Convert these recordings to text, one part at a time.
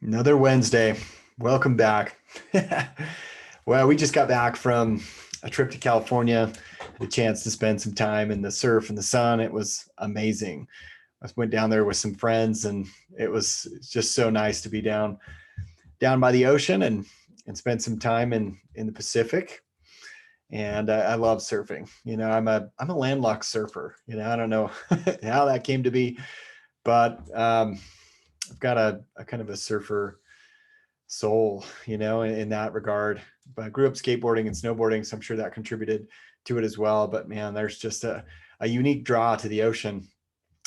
Another Wednesday. Welcome back. Well, we just got back from a trip to California, had a chance to spend some time in the surf and the sun. It was amazing. I went down there with some friends, and it was just so nice to be down by the ocean and spend some time in the Pacific. And I love surfing. I'm a landlocked surfer. I don't know how that came to be, but I've got a kind of a surfer soul, in that regard. But I grew up skateboarding and snowboarding, so I'm sure that contributed to it as well. But man, there's just a unique draw to the ocean.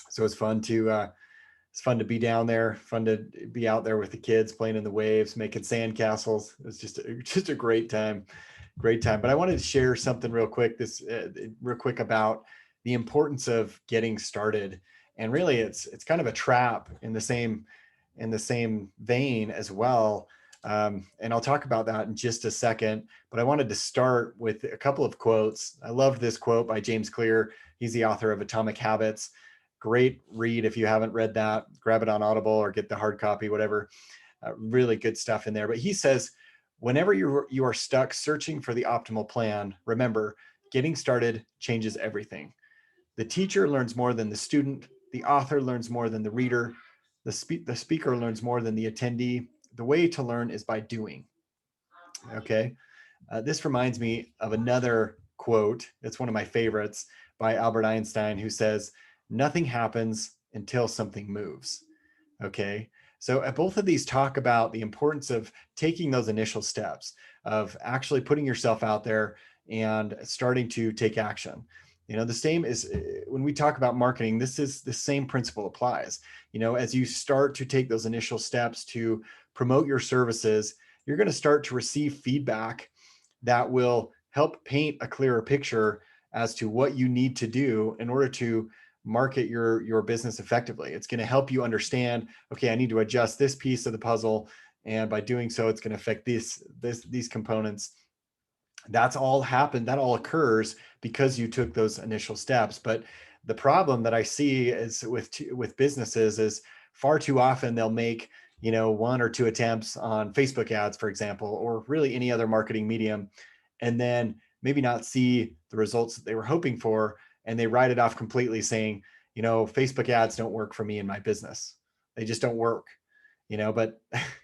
So it's fun to be down there, fun to be out there with the kids playing in the waves, making sand castles. It's just a great time, great time. But I wanted to share something real quick about the importance of getting started. And really, it's kind of a trap in the same vein as well. And I'll talk about that in just a second. But I wanted to start with a couple of quotes. I loved this quote by James Clear. He's the author of Atomic Habits. Great read. If you haven't read that, grab it on Audible or get the hard copy, whatever. Really good stuff in there. But he says, whenever you are stuck searching for the optimal plan, remember, getting started changes everything. The teacher learns more than the student. The author learns more than the reader. The speaker learns more than the attendee. The way to learn is by doing. Okay. This reminds me of another quote. It's one of my favorites by Albert Einstein, who says, nothing happens until something moves. Okay. So both of these talk about the importance of taking those initial steps, of actually putting yourself out there and starting to take action. The same is when we talk about marketing, the same principle applies. As you start to take those initial steps to promote your services, you're going to start to receive feedback that will help paint a clearer picture as to what you need to do in order to market your business effectively. It's going to help you understand, okay, I need to adjust this piece of the puzzle, and by doing so, it's going to affect these components. That all occurs because you took those initial steps. But the problem that I see is with businesses is far too often they'll make one or two attempts on Facebook ads, for example, or really any other marketing medium, and then maybe not see the results that they were hoping for, and they write it off completely, saying, Facebook ads don't work for me in my business. They just don't work. But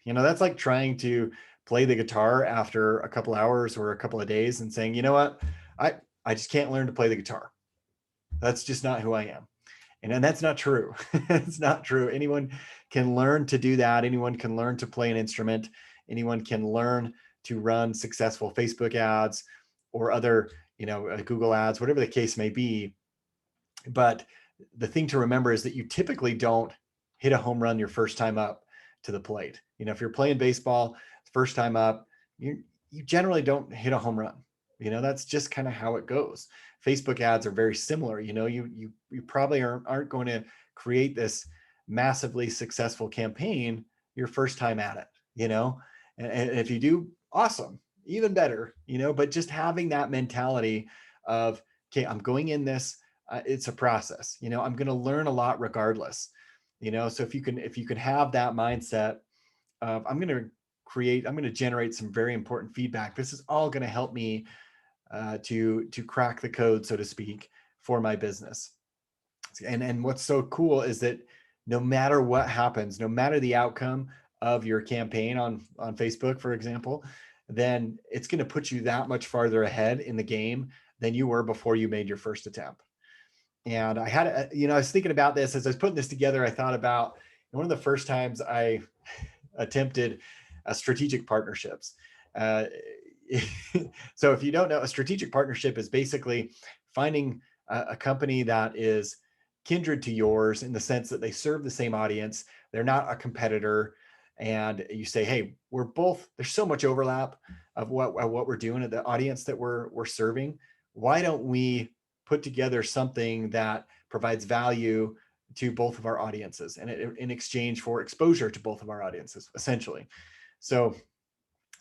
that's like trying to play the guitar after a couple hours or a couple of days and saying, you know what, I just can't learn to play the guitar. That's just not who I am. And that's not true. It's not true. Anyone can learn to do that. Anyone can learn to play an instrument. Anyone can learn to run successful Facebook ads or other, Google ads, whatever the case may be. But the thing to remember is that you typically don't hit a home run your first time up to the plate. If you're playing baseball, first time up, you generally don't hit a home run. That's just kind of how it goes. Facebook ads are very similar. You probably aren't going to create this massively successful campaign your first time at it, and if you do, awesome, even better, but just having that mentality of, okay, I'm going in this, it's a process, I'm going to learn a lot regardless, so if you can have that mindset of, I'm going to generate some very important feedback. This is all going to help me to crack the code, so to speak, for my business. And what's so cool is that no matter what happens, no matter the outcome of your campaign on Facebook, for example, then it's going to put you that much farther ahead in the game than you were before you made your first attempt. And I was thinking about this as I was putting this together. I thought about one of the first times I attempted strategic partnerships. Uh, so if you don't know, a strategic partnership is basically finding a company that is kindred to yours in the sense that they serve the same audience. They're not a competitor. And you say, hey, there's so much overlap of what we're doing at the audience that we're serving. Why don't we put together something that provides value to both of our audiences, and in exchange for exposure to both of our audiences, essentially. So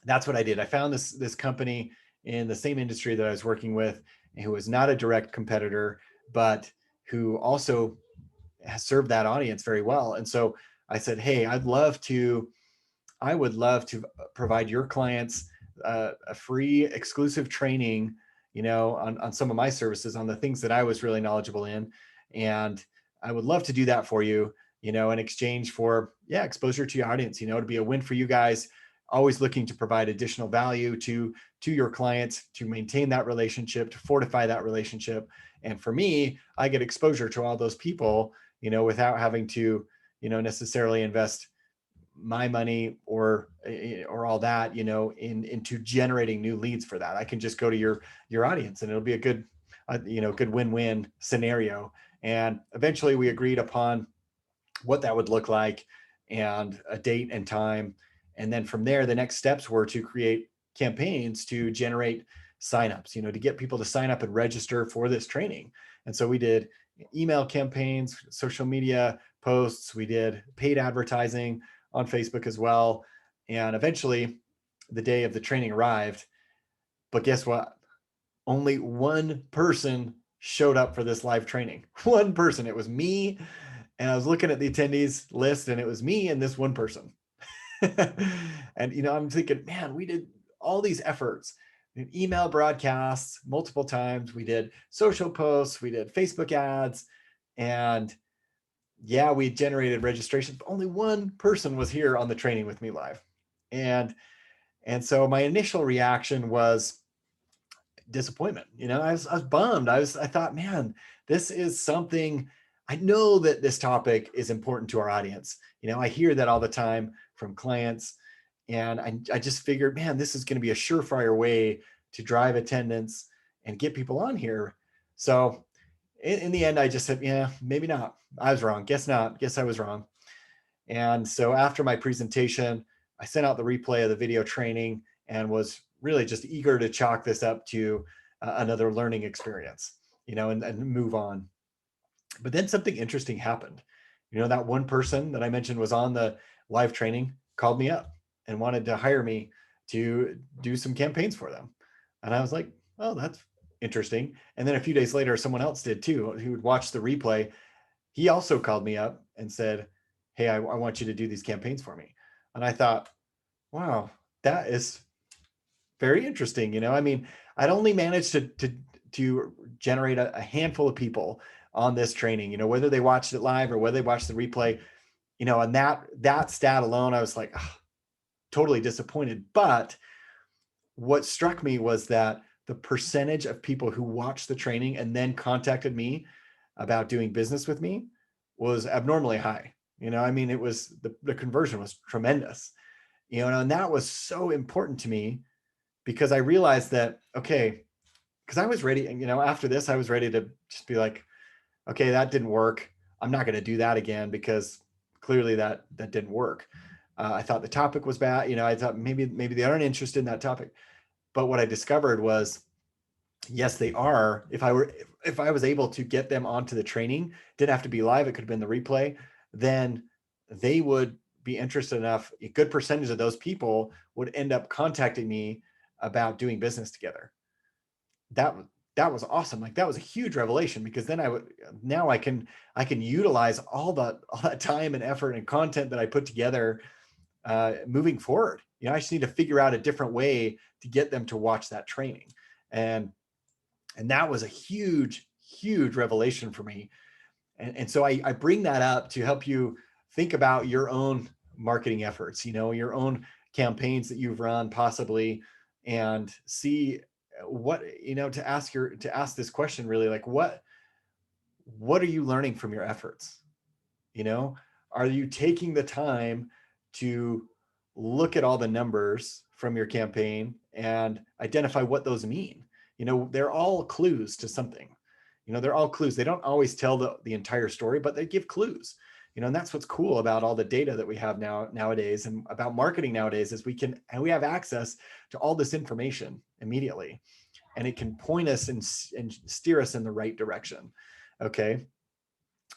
that's what I did. I found this company in the same industry that I was working with, who was not a direct competitor, but who also has served that audience very well. And so I said, hey, I'd love to I would love to provide your clients a free exclusive training, on some of my services, on the things that I was really knowledgeable in. And I would love to do that for you, in exchange for, exposure to your audience, to be a win for you guys, always looking to provide additional value to your clients, to maintain that relationship, to fortify that relationship. And for me, I get exposure to all those people, without having to, necessarily invest my money or all that, into generating new leads for that. I can just go to your audience, and it'll be a good, good win-win scenario. And eventually we agreed upon what that would look like and a date and time. And then from there, the next steps were to create campaigns to generate signups, to get people to sign up and register for this training. And so we did email campaigns, social media posts, we did paid advertising on Facebook as well. And eventually the day of the training arrived. But guess what? Only one person showed up for this live training. One person. It was me. And I was looking at the attendees list, and it was me and this one person. And, I'm thinking, man, we did all these efforts, email broadcasts multiple times. We did social posts, we did Facebook ads, and we generated registrations, but only one person was here on the training with me live. And so my initial reaction was disappointment. I was bummed. I thought, man, this is something, I know that this topic is important to our audience. I hear that all the time from clients, and I just figured, man, this is going to be a surefire way to drive attendance and get people on here. So in the end, I just said, yeah, maybe not. I was wrong. Guess not. Guess I was wrong. And so after my presentation, I sent out the replay of the video training and was really just eager to chalk this up to another learning experience, and move on. But then something interesting happened. That one person that I mentioned was on the live training called me up and wanted to hire me to do some campaigns for them. And I was like, oh, that's interesting. And then a few days later, someone else did too, who would watch the replay. He also called me up and said, hey, I want you to do these campaigns for me. And I thought, wow, that is very interesting. I mean, I'd only managed to generate a handful of people on this training, whether they watched it live or whether they watched the replay, and that stat alone, I was like, oh, totally disappointed. But what struck me was that the percentage of people who watched the training and then contacted me about doing business with me was abnormally high. I mean, it was the conversion was tremendous, and that was so important to me because I realized that, okay, because I was ready, after this, I was ready to just be like, okay, that didn't work. I'm not going to do that again because clearly that didn't work. I thought the topic was bad. I thought maybe they aren't interested in that topic. But what I discovered was, yes, they are. If I was able to get them onto the training, didn't have to be live, it could have been the replay, then they would be interested enough. A good percentage of those people would end up contacting me about doing business together. That was awesome. Like, that was a huge revelation, because then I can utilize all that time and effort and content that I put together moving forward. I just need to figure out a different way to get them to watch that training. And that was a huge, huge revelation for me. And so I bring that up to help you think about your own marketing efforts, your own campaigns that you've run possibly, and see what, to ask this question, really, like, what are you learning from your efforts? Are you taking the time to look at all the numbers from your campaign and identify what those mean? They're all clues to something. They're all clues. They don't always tell the entire story, but they give clues. And that's what's cool about all the data that we have nowadays, and about marketing nowadays, is we have access to all this information immediately, and it can point us and steer us in the right direction. Okay.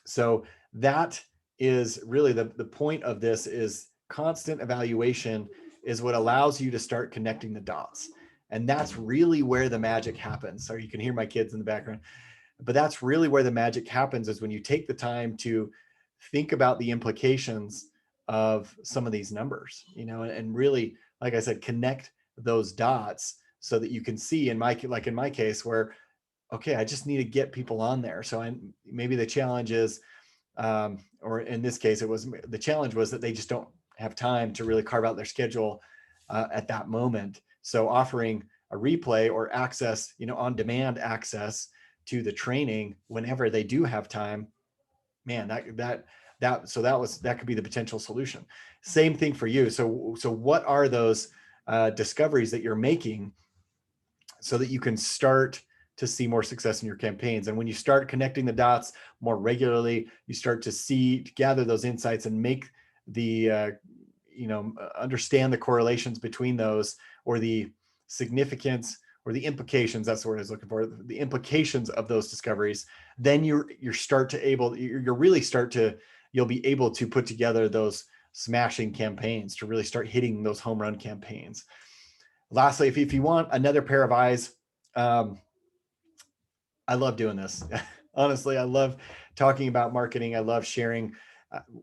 So that is really the point of this, is constant evaluation is what allows you to start connecting the dots. And that's really where the magic happens. So you can hear my kids in the background, but that's really where the magic happens, is when you take the time to think about the implications of some of these numbers, and really, like I said, connect those dots so that you can see like in my case where, okay, I just need to get people on there. So maybe the challenge is, or in this case, the challenge was that they just don't have time to really carve out their schedule at that moment. So offering a replay or access, on demand access to the training whenever they do have time, man, that could be the potential solution. Same thing for you. So what are those discoveries that you're making so that you can start to see more success in your campaigns? And when you start connecting the dots more regularly, you start to gather those insights and make the understand the correlations between those, or the significance or the implications, that's the word I was looking for, the implications of those discoveries. Then you'll be able to put together those smashing campaigns to really start hitting those home run campaigns. Lastly, if you want another pair of eyes, I love doing this. Honestly, I love talking about marketing. I love sharing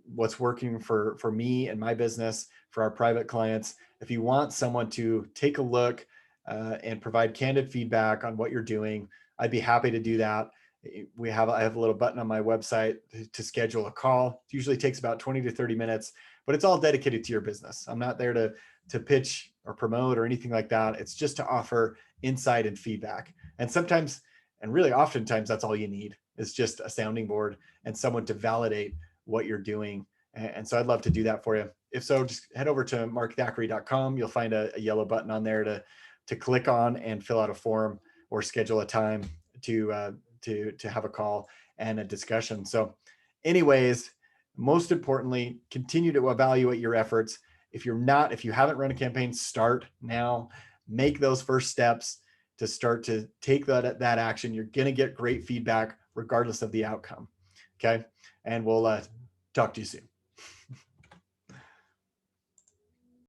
what's working for me and my business, for our private clients. If you want someone to take a look and provide candid feedback on what you're doing, I'd be happy to do that. I have a little button on my website to schedule a call. It usually takes about 20 to 30 minutes, but it's all dedicated to your business. I'm not there to pitch or promote or anything like that. It's just to offer insight and feedback. And sometimes, and really oftentimes, that's all you need, is just a sounding board and someone to validate what you're doing. And so I'd love to do that for you. If so, just head over to markthackeray.com. You'll find a yellow button on there to click on and fill out a form or schedule a time to have a call and a discussion. So anyways, most importantly, continue to evaluate your efforts. If you haven't run a campaign, start now. Make those first steps to start to take that action. You're going to get great feedback regardless of the outcome. Okay. And we'll talk to you soon.